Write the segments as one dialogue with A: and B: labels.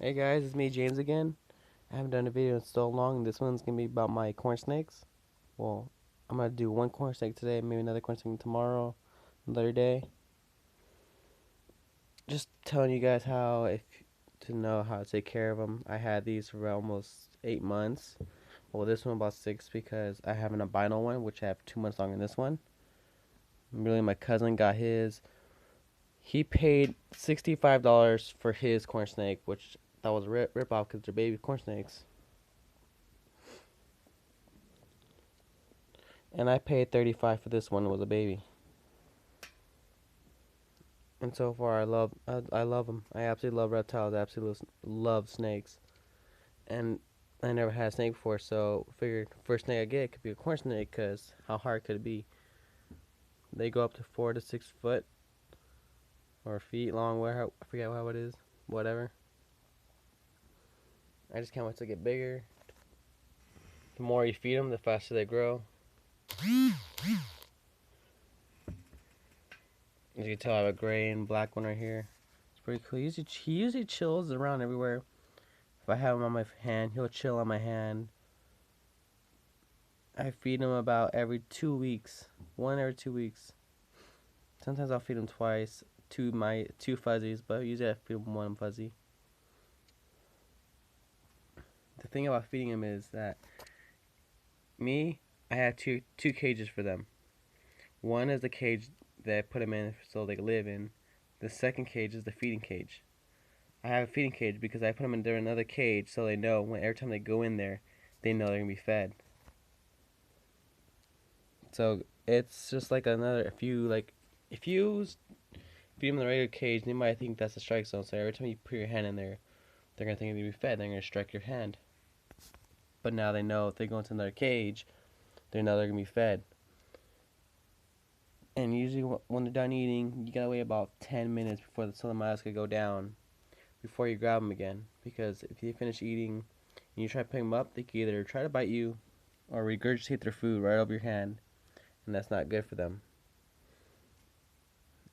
A: Hey guys, it's me, James again. I haven't done a video in so long. This one's gonna be about my corn snakes. Well, I'm gonna do one corn snake today, maybe another corn snake tomorrow, another day. Just telling you guys how, if to know how to take care of them. I had these for almost 8 months. Well, this one about 6 because I have an albino one, which I have 2 months longer than this one. Really, my cousin got his. He paid $65 for his corn snake, which that was a rip off because they're baby corn snakes. And I paid 35 for this one. It was a baby. And so far, I love them. I absolutely love reptiles. I absolutely love snakes. And I never had a snake before, so figured first snake I get could be a corn snake, cause how hard could it be? They go up to 4 to 6 foot or feet long. Where I forget how it is. Whatever. I just can't wait to get bigger. The more you feed them, the faster they grow. As you can tell, I have a gray and black one right here. It's pretty cool. He usually chills around everywhere. If I have him on my hand, he'll chill on my hand. I feed him about every 2 weeks, one every 2 weeks. Sometimes I'll feed him twice, two fuzzies, but usually I feed him one fuzzy. The thing about feeding him is that I have two cages for them. One is the cage that I put them in so they can live in. The second cage is the feeding cage. I have a feeding cage because I put them in another cage so they know when every time they go in there, they know they're gonna be fed. So it's just like another. If you feed them in the regular cage, they might think that's a strike zone. So every time you put your hand in there, they're gonna think you're gonna be fed. They're gonna strike your hand. But now they know if they go into another cage, they know they're gonna be fed. And usually when they're done eating, you gotta wait about 10 minutes before the miles could go down before you grab them again. Because if you finish eating and you try to pick them up, they can either try to bite you or regurgitate their food right over your hand, and that's not good for them.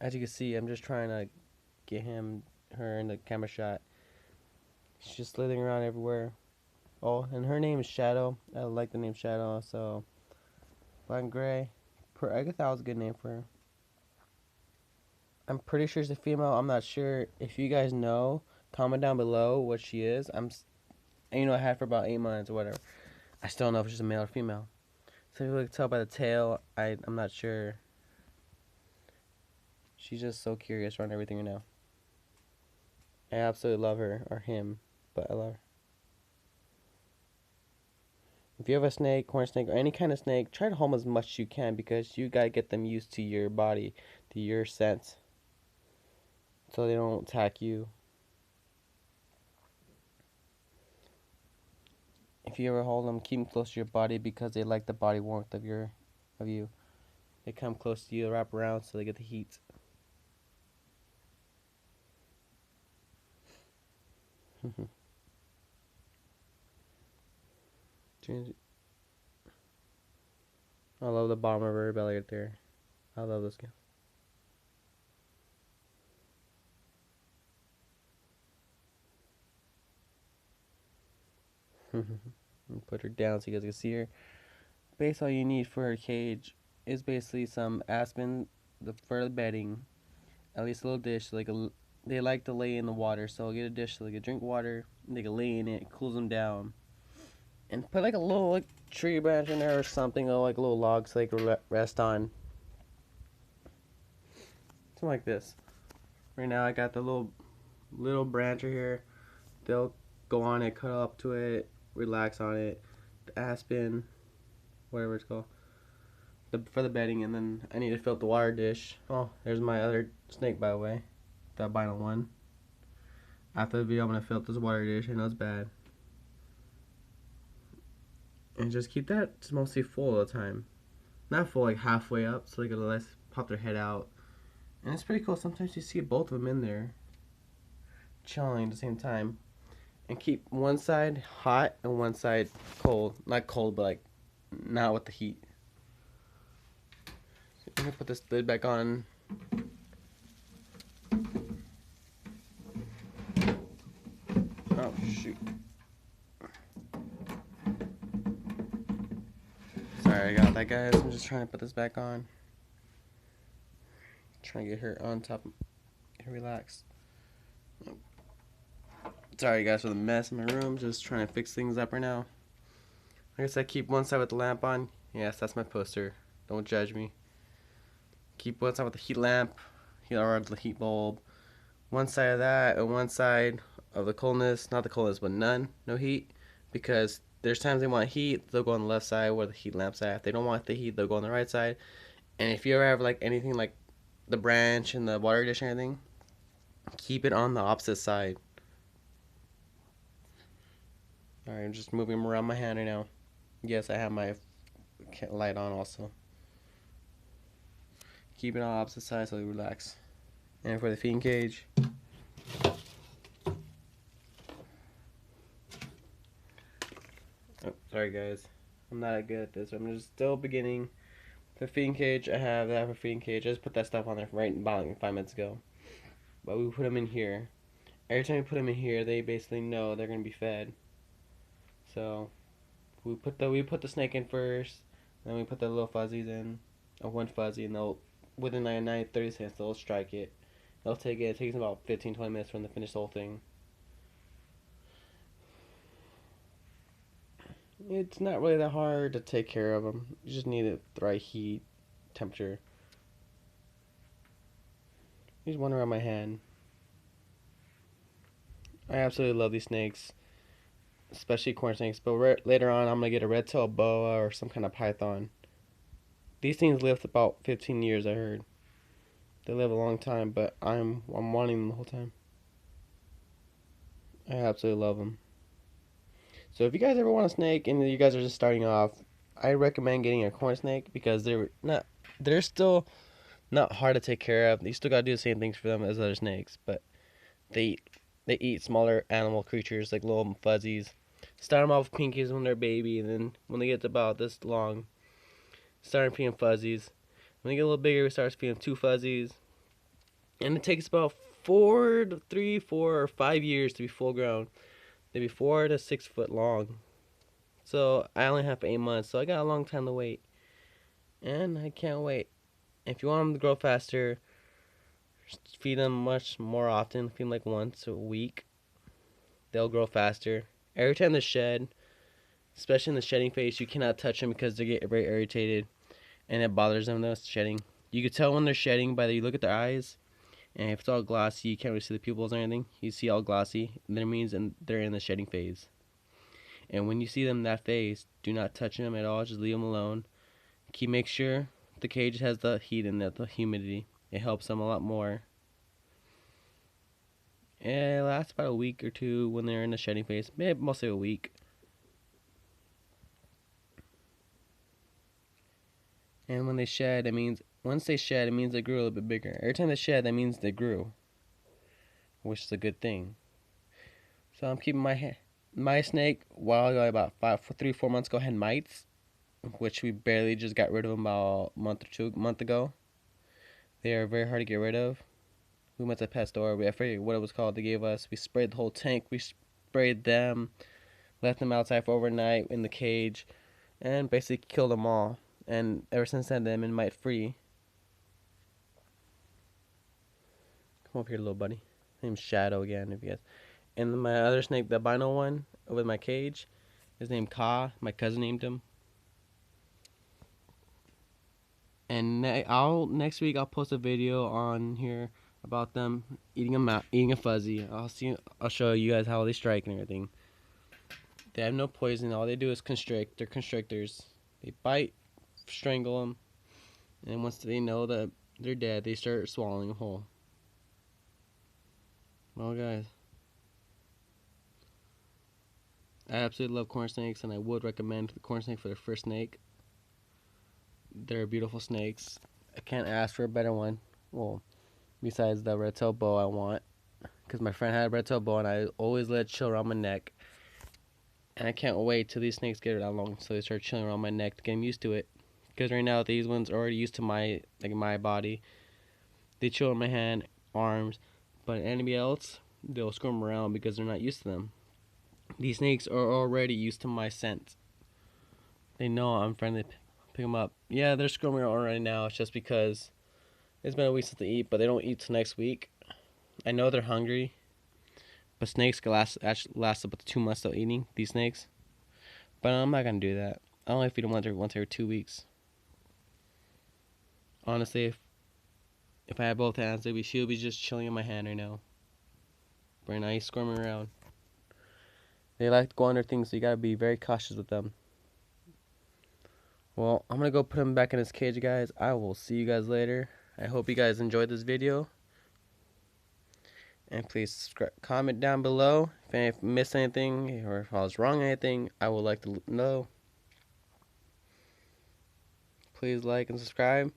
A: As you can see, I'm just trying to get her in the camera shot. She's just slithering around everywhere. Oh, and her name is Shadow. I like the name Shadow, so black and gray. I guess that was a good name for her. I'm pretty sure she's a female. I'm not sure. If you guys know, comment down below what she is. I had her for about 8 months or whatever. I still don't know if she's a male or female. So if you can tell by the tail, I'm not sure. She's just so curious around everything right now. I absolutely love her, or him, but I love her. If you have a snake, corn snake, or any kind of snake, try to home as much as you can because you gotta get them used to your body, to your scent, so they don't attack you. If you ever hold them, keep them close to your body because they like the body warmth of you. They come close to you, wrap around, so they get the heat. I love the bottom of her belly right there. I love this skin. Put her down so you guys can see her. Basically, all you need for her cage is basically some aspen for the bedding, at least a little dish. They like to lay in the water, so get a dish so they can drink water. And they can lay in it, it cools them down, and put like a little tree branch in there or something, or like a little log so they can rest on. Something like this. Right now, I got the little branch right here. They'll go on it, cut up to it, relax on it. The aspen, whatever it's called, for the bedding, and then I need to fill up the water dish. Oh, there's my other snake, by the way, the albino one. After the video, I'm gonna fill up this water dish. I know it's bad, and just keep that mostly full all the time. Not full, like halfway up, so they can let pop their head out. And it's pretty cool. Sometimes you see both of them in there, chilling at the same time, and keep one side hot and one side cold. Not cold, but like not with the heat. So I'm gonna put this lid back on. Shoot. Sorry, I got that, guys. I'm just trying to put this back on. Trying to get her on top. Relax. Sorry, guys, for the mess in my room. Just trying to fix things up right now. Like I said, keep one side with the lamp on. Yes, that's my poster. Don't judge me. Keep one side with the heat lamp, or the heat bulb. One side of that, and one side of the coldness. Not the coldness, but none. No heat. Because there's times they want heat, they'll go on the left side where the heat lamp's at. If they don't want the heat, they'll go on the right side. And if you ever have like anything like the branch and the water dish and everything, keep it on the opposite side. Alright, I'm just moving them around my hand right now. Yes, I have my light on also. Keep it on opposite side so you relax. And for the feeding cage, oh, sorry guys, I'm not that good at this. I'm just still beginning. The feeding cage, I have that for feeding cage. I just put that stuff on there right about 5 minutes ago. But we put them in here. Every time we put them in here, they basically know they're gonna be fed. So we put the snake in first, then we put the little fuzzies in, or one fuzzy, and they'll within 30 seconds they'll strike it. They'll take it. It takes about 15-20 minutes for them to finish the whole thing. It's not really that hard to take care of them. You just need the right heat, temperature. Here's one around my hand. I absolutely love these snakes, especially corn snakes. But later on, I'm gonna get a red-tailed boa or some kind of python. These things live about 15 years, I heard. They live a long time, but I'm wanting them the whole time. I absolutely love them. So if you guys ever want a snake and you guys are just starting off, I recommend getting a corn snake because they're still not hard to take care of. You still gotta do the same things for them as other snakes, but they eat smaller animal creatures like little fuzzies. Start them off with pinkies when they're a baby, and then when they get about this long, start feeding fuzzies. When they get a little bigger, we start feeding 2 fuzzies. And it takes about 4 or 5 years to be full grown. They'd be 4 to 6 foot long. So I only have 8 months, so I got a long time to wait. And I can't wait. If you want them to grow faster, feed them much more often. Feed them like once a week. They'll grow faster. Every time they shed, especially in the shedding phase, you cannot touch them because they get very irritated. And it bothers them though, shedding. You can tell when they're shedding by you look at their eyes. And if it's all glossy, you can't really see the pupils or anything. You see all glossy, that means they're in the shedding phase. And when you see them in that phase, do not touch them at all. Just leave them alone. Make sure the cage has the heat in it, the humidity. It helps them a lot more. And it lasts about a week or 2 when they're in the shedding phase. Maybe mostly a week. And when they shed, once they shed, it means they grew a little bit bigger. Every time they shed, that means they grew, which is a good thing. So I'm keeping my snake, while ago, about 3-4 months ago, had mites, which we barely just got rid of them about a month ago. They are very hard to get rid of. We went to the pet store. I forget what it was called. They gave us. We sprayed the whole tank. We sprayed them, left them outside for overnight in the cage, and basically killed them all. And ever since then, they've been mite free. Come over here, little buddy. His name's Shadow again, if you guys. And my other snake, the albino one, with my cage, is named Ka. My cousin named him. And next week I'll post a video on here about them eating a fuzzy. I'll show you guys how they strike and everything. They have no poison. All they do is constrict. They're constrictors. They bite, strangle them, and once they know that they're dead, they start swallowing them whole. Well, guys, I absolutely love corn snakes, and I would recommend the corn snake for the first snake. They're beautiful snakes. I can't ask for a better one. Well, besides the red-tailed boa I want, because my friend had a red-tailed boa, and I always let it chill around my neck. And I can't wait till these snakes get that long, so they start chilling around my neck to get them used to it. Because right now these ones are already used to my body. They chill on my hand, arms, but anybody else, they'll squirm around because they're not used to them. These snakes are already used to my scent. They know I'm friendly. Pick them up. Yeah, they're squirming around right now. It's just because it's been a week since they eat, but they don't eat till next week. I know they're hungry, but snakes can last up to 2 months without eating. These snakes, but I'm not gonna do that. I only feed them once every 2 weeks. Honestly, if I had both hands, she'll be just chilling in my hand right now. Right now, he's squirming around. They like to go under things, so you gotta be very cautious with them. Well, I'm gonna go put him back in his cage, guys. I will see you guys later. I hope you guys enjoyed this video. And please comment down below if I missed anything or if I was wrong anything. I would like to know. Please like and subscribe.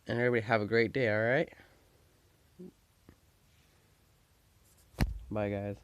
A: And everybody have a great day, alright? Bye, guys.